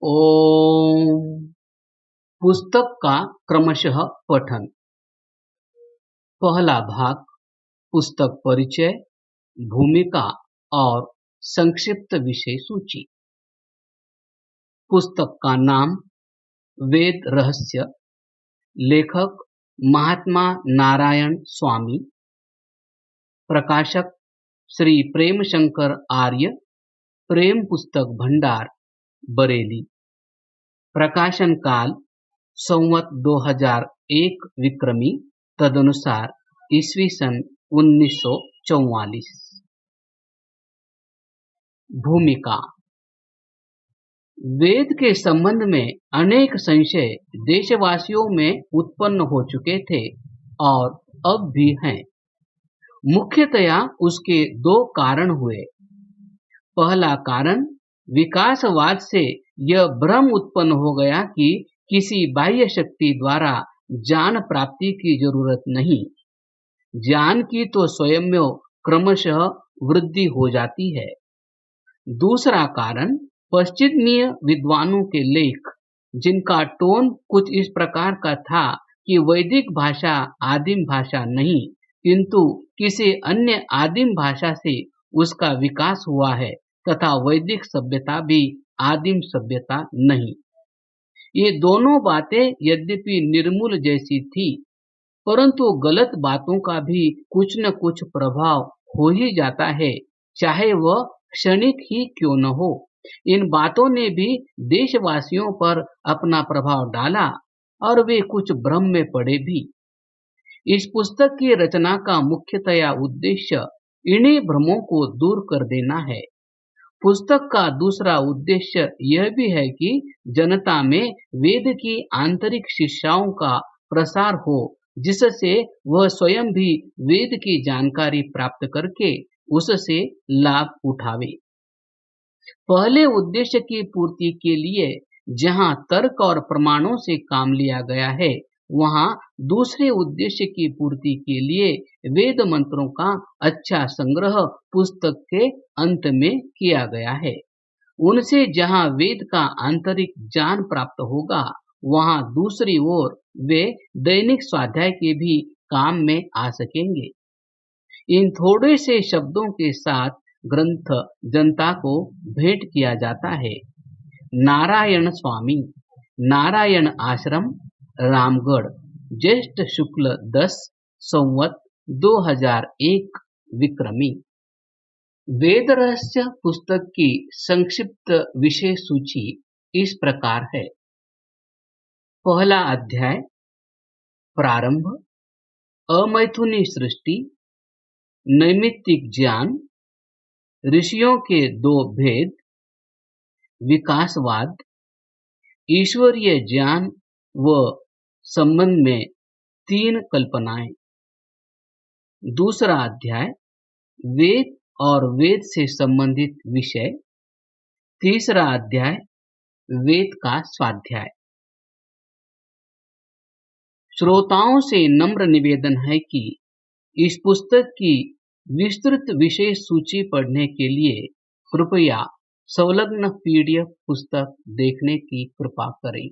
ओम। पुस्तक का क्रमशः पठन। पहला भाग, पुस्तक परिचय, भूमिका और संक्षिप्त विषय सूची। पुस्तक का नाम वेद रहस्य, लेखक महात्मा नारायण स्वामी, प्रकाशक श्री प्रेमशंकर आर्य, प्रेम पुस्तक भंडार, बरेली। प्रकाशन काल संवत 2001 विक्रमी, तदनुसार ईस्वी सन 1944। भूमिका। वेद के संबंध में अनेक संशय देशवासियों में उत्पन्न हो चुके थे और अब भी हैं। मुख्यतया उसके दो कारण हुए। पहला कारण, विकासवाद से यह भ्रम उत्पन्न हो गया कि किसी बाह्य शक्ति द्वारा ज्ञान प्राप्ति की जरूरत नहीं, ज्ञान की तो स्वयं क्रमशः वृद्धि हो जाती है। दूसरा कारण, पश्चिमीय विद्वानों के लेख, जिनका टोन कुछ इस प्रकार का था कि वैदिक भाषा आदिम भाषा नहीं, किंतु किसी अन्य आदिम भाषा से उसका विकास हुआ है तथा वैदिक सभ्यता भी आदिम सभ्यता नहीं। ये दोनों बातें यद्यपि निर्मूल जैसी थी, परंतु गलत बातों का भी कुछ न कुछ प्रभाव हो ही जाता है, चाहे वह क्षणिक ही क्यों न हो। इन बातों ने भी देशवासियों पर अपना प्रभाव डाला और वे कुछ भ्रम में पड़े भी। इस पुस्तक की रचना का मुख्यतया उद्देश्य इन्हीं भ्रमों को दूर कर देना है। पुस्तक का दूसरा उद्देश्य यह भी है कि जनता में वेद की आंतरिक शिक्षाओं का प्रसार हो, जिससे वह स्वयं भी वेद की जानकारी प्राप्त करके उससे लाभ उठावे। पहले उद्देश्य की पूर्ति के लिए जहां तर्क और प्रमाणों से काम लिया गया है, वहां दूसरे उद्देश्य की पूर्ति के लिए वेद मंत्रों का अच्छा संग्रह पुस्तक के अंत में किया गया है। उनसे जहां वेद का आंतरिक ज्ञान प्राप्त होगा, वहां दूसरी ओर वे दैनिक स्वाध्याय के भी काम में आ सकेंगे। इन थोड़े से शब्दों के साथ ग्रंथ जनता को भेंट किया जाता है। नारायण स्वामी, नारायण आश्रम, रामगढ़, ज्येष्ठ शुक्ल 10 संवत 2001 विक्रमी। वेद रहस्य पुस्तक की संक्षिप्त विषय सूची इस प्रकार है। पहला अध्याय, प्रारंभ, अमैथुनी सृष्टि, नैमित्तिक ज्ञान, ऋषियों के दो भेद, विकासवाद, ईश्वरीय ज्ञान व संबंध में तीन कल्पनाएं। दूसरा अध्याय, वेद और वेद से संबंधित विषय। तीसरा अध्याय, वेद का स्वाध्याय। श्रोताओं से नम्र निवेदन है कि इस पुस्तक की विस्तृत विषय सूची पढ़ने के लिए कृपया संलग्न PDF पुस्तक देखने की कृपा करें।